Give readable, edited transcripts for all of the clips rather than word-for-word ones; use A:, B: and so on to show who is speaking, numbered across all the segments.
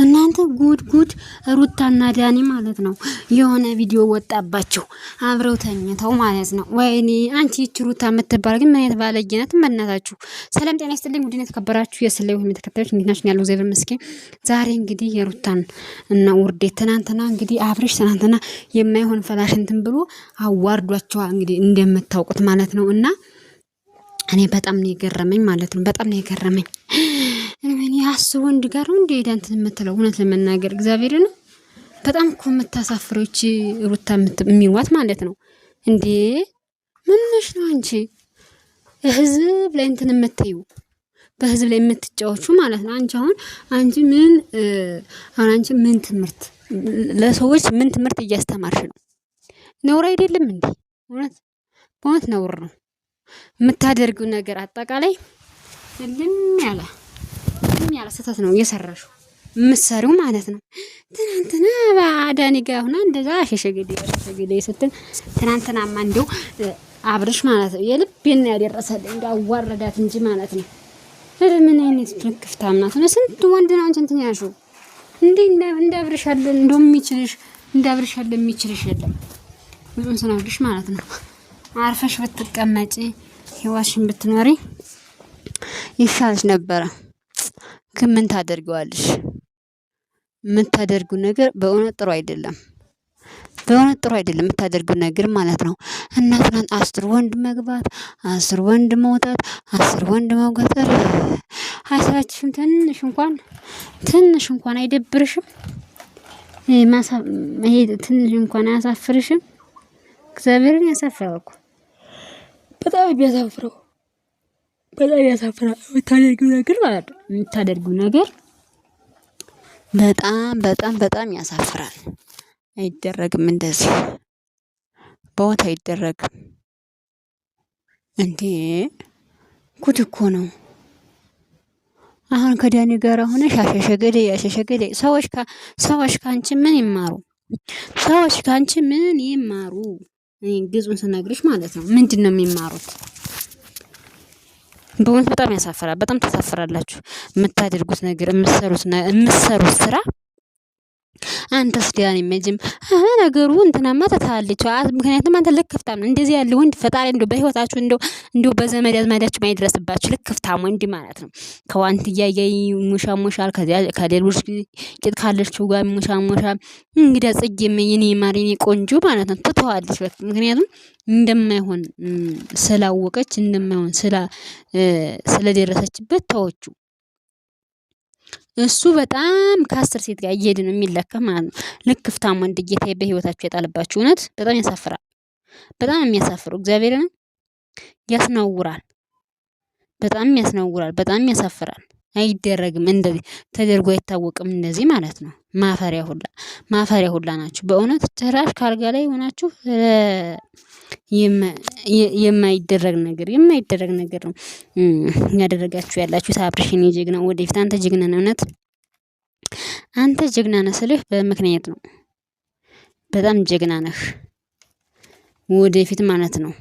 A: እናንተ ጉድ ሩታና ዳኒ ማለት ነው። የሆነ ቪዲዮ ወጣባቸው አብረው ተኝተው ማለት ነው። ወይኔ አንቺ እቺ ሩታ የምትባል ግን ምን አይነት ባለጌ ናት? በእናታችሁ ሰላም ጤና ይስጥልኝ። ውድነት ተከበራችሁ የስለው ተከታዮች እንዴት ናችሁ? ያለው ዘር መስኪን ዛሬ እንግዲህ የሩታን እና ውርዴት ትናንትና እንግዲህ አብርሽ ትናንትና የማይሆን ፈላሽ እንትን ብሎ አዋርዷቸዋ እንግዲህ እንደምታውቁት ማለት ነው። እና እኔ በጣም ነው የገረመኝ ማለት ነው። በጣም ነው የገረመኝ። እኔ አስቡ ወንድ ጋር ነው እንደ ሄዳንት የምትለው እውነት ለመናገር እግዚአብሔር ነው። በጣም እኮ የምታሳፍረው እቺ ሩታ የሚዋት ማለት ነው። እንዴ ምን ነሽ ነው አንቺ ህዝብ ላይ እንትን የምትዩ በህዝብ ላይ የምትጫወቹ ማለት ነው። አንቺ ምን ትምህርት ለሰዎች ምን ትምህርት እያስተማርሽ ነው? ነውር አይደለም እንዴ? በእውነት ነውር ነው የምታደርጊው ነገር አጠቃላይ ልም ያለ ስህተት ነው እየሰራሽው የምትሰሪው ማለት ነው። ትናንትና በአዳኒ ጋር ሆና እንደዛ ሸሸገዴ ስትል ትናንትናማ እንደው አብርሽ ማለት ነው የልቤን ያደረሰልኝ እንዳዋረዳት እንጂ ማለት ነው። ምን አይነት ልክፍታም ናት ነው? ስንት ወንድ ነው እንትን ያልሽው እንደ አብርሽ ያለ እንደው የሚችልሽ እንደ አብርሽ ያለ የሚችልሽ የለም። ምንም ስናብርሽ ማለት ነው። አርፈሽ ብትቀመጪ ህይወትሽን ብትኖሪ ይሻልሽ ነበረ። ግን ምን ታደርጊዋለሽ? የምታደርጉ ነገር በእውነት ጥሩ አይደለም። የምታደርጉ ነገር ማለት ነው። እና ትናንት 10 ወንድ መግባት 10 ወንድ መውጣት 10 ወንድ መውጣት ሀሳባችሁን ትንሽ እንኳን አይደብርሽም? ይሄ ትንሽ እንኳን አያሳፍርሽም? እግዚአብሔርን ያሳፍራል እኮ በጣም ቢያሳፍረው በጣም ያሳፍራል። የምታደርጊው ነገር ማለት ነው። የምታደርጊው ነገር በጣም ያሳፍራል። አይደረግም እንደዚህ በወት አይደረግም እንዴ! ጉድ እኮ ነው። አሁን ከዳኒ ጋር ሆነ ያሸሸገደ ሰዎች ካንቺ ምን ይማሩ? ሰዎች ካንቺ ምን ይማሩ? ግዙን ስነግርሽ ማለት ነው። ምንድነው የሚማሩት? በእውነት በጣም ያሳፍራል። በጣም ተሳፍራላችሁ። የምታደርጉት ነገር የምትሰሩት ስራ አንተስ ዲያን ኢሜጅም ነገሩ እንትናማ ተታለች። ምክንያቱም አንተ ልክፍታም ነው። እንደዚህ ያለ ወንድ ፈጣሪ እንደው በህይወታችሁ እንደው በዘመድ አዝማዳችሁ ማይድረስባችሁ ልክፍታም ወንድ ማለት ነው። ከዋንት እያያይ ሙሻሙሻል ከሌሎች ቂጥ ካለችው ጋር ሙሻሙሻ እንግዲህ ጽጌም የኔ ማሪኔ ቆንጆ ማለት ነው ትተዋለች። ምክንያቱም እንደማይሆን ስላወቀች እንደማይሆን ስለደረሰችበት ተወቹ። እሱ በጣም ከ10 ሴት ጋር እየሄደ ነው የሚለካ ማለት ነው። ልክፍታም ወንድ ጌታዬ በህይወታችሁ የጣለባችሁ እውነት በጣም ያሳፍራል። በጣም የሚያሳፍሩ እግዚአብሔርን ያስነውራል። በጣም ያስነውራል። በጣም ያሳፍራል። አይደረግም። እንደዚህ ተደርጎ አይታወቅም። እንደዚህ ማለት ነው። ማፈሪያ ሁላ ናችሁ በእውነት ጭራሽ ካልጋ ላይ ሆናችሁ የማይደረግ ነገር ነው ያደረጋችሁ ያላችሁ። አብርሽን ጀግና ወደፊት አንተ ጀግና ነህ። እውነት አንተ ጀግና ነህ ስልህ በምክንያት ነው። በጣም ጀግና ነህ ወደፊት ማለት ነው።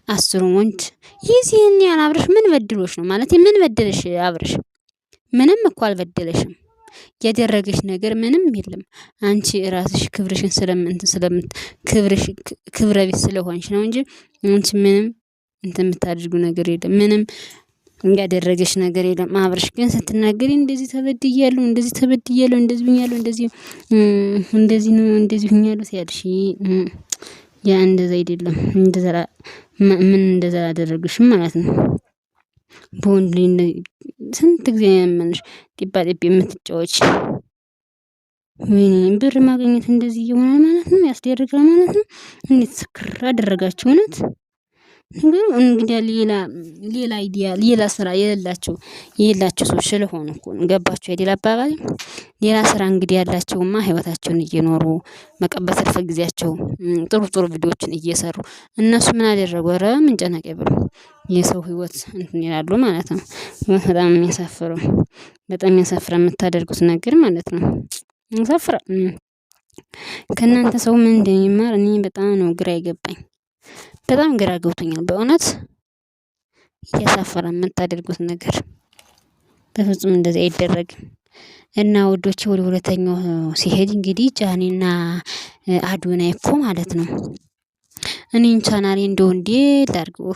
A: 10 ወንድ ይዚህን ያህል አብርሽ ምን በድሎሽ ነው ማለት? ምን በደለሽ አብርሽ? ምንም እኮ አልበደለሽም። ያደረገሽ ነገር ምንም የለም። አንቺ ራስሽ ክብርሽን ክብረ ቢስ ስለሆንሽ ነው እንጂ አንቺ ምንም እንትን የምታደርጉ ነገር የለም። ምንም ያደረገሽ ነገር የለም። አብርሽ ግን ስትናገሪ እንደዚህ ተበድያለሁ፣ እንደዚህ ብኛለሁ፣ እንደዚህ ሁኛለሁ ሲያልሽ ያ እንደዛ አይደለም። እንደዛ አደረግሽም ማለት ነው። በወንድ ላይ ስንት ጊዜ ያመንሽ ጢባ የምትጫወች ብር ማግኘት እንደዚህ እየሆነ ማለት ነው። ያስደርጋል ማለት ነው። እንዴት ስክር አደረጋችሁ እውነት። እንግዲህ ሌላ አይዲያ ሌላ ስራ የሌላቸው ሰዎች ስለሆኑ እኮ ገባችሁ አይደል? አባባል ሌላ ስራ እንግዲህ ያላቸውማ ህይወታቸውን እየኖሩ መቀበል ትርፍ ጊዜያቸው ጥሩ ቪዲዮዎችን እየሰሩ እነሱ ምን አደረጉ? ኧረ ምን ጨነቀ ብሎ የሰው ህይወት እንትን ይላሉ ማለት ነው። በጣም የሚያሳፍረው በጣም ያሳፍራል የምታደርጉት ነገር ማለት ነው። ያሳፍራል። ከእናንተ ሰው ምን እንደሚማር እኔ በጣም ነው ግራ የገባኝ። በጣም ግራ ገብቶኛል በእውነት። ያሳፍራል የምታደርጉት ነገር። በፍጹም እንደዚህ አይደረግም። እና ወዶቼ ወደ ሁለተኛው ሲሄድ እንግዲህ ጃኒና አዶናይ እኮ ማለት ነው እኔን ቻናሌ እንደው እንዴ ላድርገው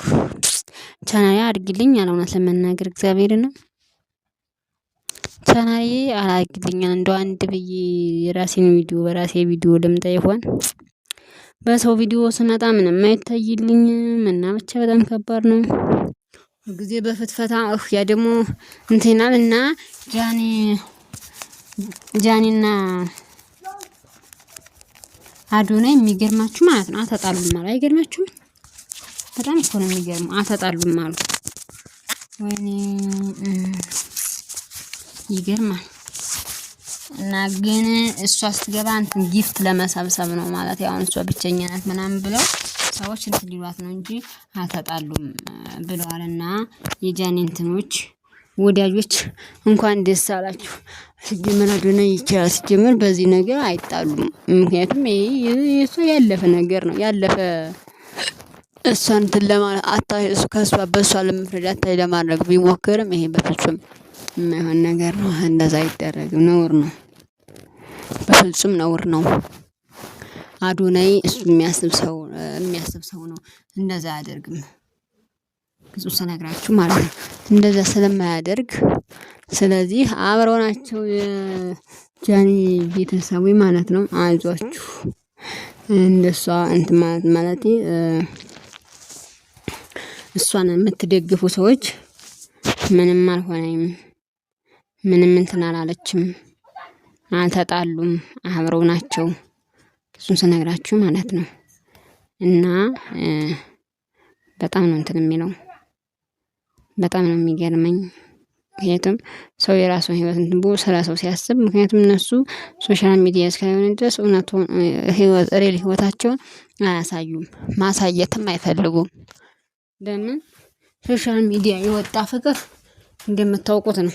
A: ቻናሌ አድርግልኝ ያለ እውነት ለመናገር እግዚአብሔርን ነው ቻናሌ አላግልኛል እንደው አንድ ብዬ የራሴን ቪዲዮ በራሴ ቪዲዮ ልምጣ ይሆን በሰው ቪዲዮ ስመጣ ምንም አይታይልኝም እና ብቻ በጣም ከባድ ነው። ጊዜ በፍትፈታ ያ ደግሞ እንትናል እና ጃኒና አዶናይ የሚገርማችሁ ማለት ነው አልተጣሉም ማለት አይገርማችሁም? በጣም እኮ ነው የሚገርመው አልተጣሉም አሉ። ወይኔ ይገርማል። እና ግን እሷ ስትገባ እንትን ጊፍት ለመሰብሰብ ነው ማለት ያው እሷ ብቸኛ ናት ምናምን ብለው ሰዎች እንትን ሊሏት ነው እንጂ አልተጣሉም ብለዋልና የጃኒ እንትኖች ወዳጆች እንኳን ደስ አላችሁ። ሲጀመር አዶናይ ይችላል ሲጀመር በዚህ ነገር አይጣሉም። ምክንያቱም ይሄ እሱ ያለፈ ነገር ነው ያለፈ እሷን እንትን ለማለት አታይ እሱ ከሷ በሷ ለመፍረድ አታይ ለማድረግ ቢሞክርም ይሄ በፍጹም የማይሆን ነገር ነው። እንደዛ አይደረግም፣ ነውር ነው፣ በፍጹም ነውር ነው። አዶናይ እሱ የሚያስብ ሰው ነው፣ እንደዛ አያደርግም። ብዙ ስነግራችሁ ማለት ነው እንደዛ ስለማያደርግ ስለዚህ አብረው ናቸው የጃኒ ቤተሰቡ ማለት ነው። አይዟችሁ እንደሷ እንትን ማለት እሷን የምትደግፉ ሰዎች ምንም አልሆነም፣ ምንም እንትን አላለችም፣ አልተጣሉም፣ አብረው ናቸው። እሱን ስነግራችሁ ማለት ነው እና በጣም ነው እንትን የሚለው በጣም ነው የሚገርመኝ። ምክንያቱም ሰው የራሱን ህይወት እንትን ብሎ ስለ ሰው ሲያስብ ምክንያቱም እነሱ ሶሻል ሚዲያ እስከሆነ ድረስ እውነቱን ሪል ህይወታቸውን አያሳዩም፣ ማሳየትም አይፈልጉም። ለምን ሶሻል ሚዲያ የወጣ ፍቅር እንደምታውቁት ነው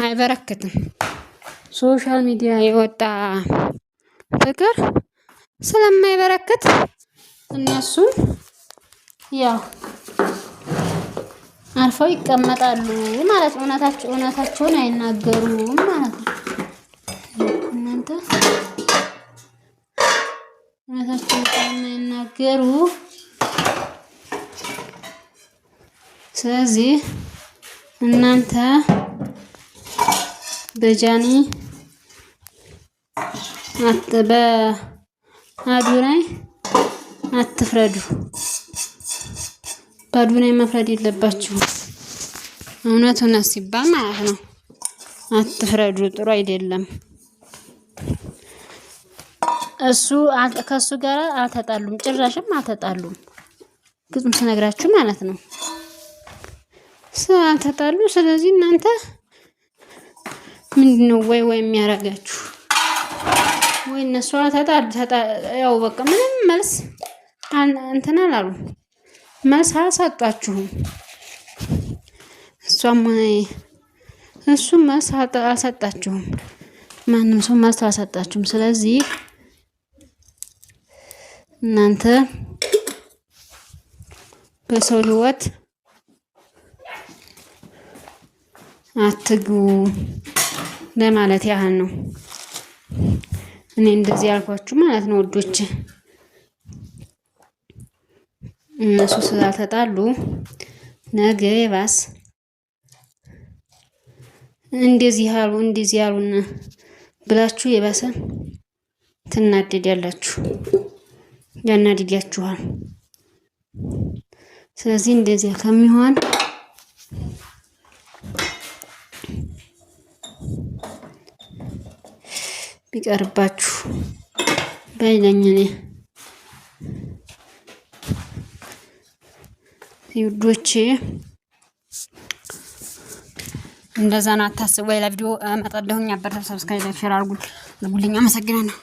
A: አይበረክትም። ሶሻል ሚዲያ የወጣ ፍቅር ስለማይበረክት እነሱ ያው አርፈው ይቀመጣሉ ማለት ነው። እውነታቸውን አይናገሩም ማለት ነው። እናንተ እውነታቸውን አይናገሩ። ስለዚህ እናንተ በጃኒ በአዶናይ አትፍረዱ። በአዶናይ መፍረድ የለባችሁም። እውነቱን ሲባል ማለት ነው። አትፍረዱ፣ ጥሩ አይደለም። ከሱ ጋር አልተጣሉም፣ ጭራሽም አልተጣሉም። ግጥም ስነግራችሁ ማለት ነው አልተጣሉ። ስለዚህ እናንተ ምንድነው ወይ የሚያረጋችሁ ወይ እነሱ ያው በቃ ምንም መልስ እንትን አላሉ፣ መልስ አልሰጣችሁም። እሱም መልስ አልሰጣችሁም። ማንም ሰው መልስ አልሰጣችሁም። ስለዚህ እናንተ በሰው ህይወት አትግቡ ለማለት ያህል ነው። እኔ እንደዚህ ያልኳችሁ ማለት ነው ወዶች። እነሱ ስላልተጣሉ ነገ ባስ እንደዚህ ያሉን ብላችሁ የባሰ ትናደዳላችሁ፣ ያናድዳችኋል። ስለዚህ እንደዚህ ከሚሆን ቢቀርባችሁ ባይለኝ እኔ ውዶቼ እንደዛ ነው። አታስቡ። ሌላ ቪዲዮ እመጣለሁኝ። አበረታቱ፣ ሰብስክራይብ፣ ሼር አድርጉልኝ። አመሰግናለሁ።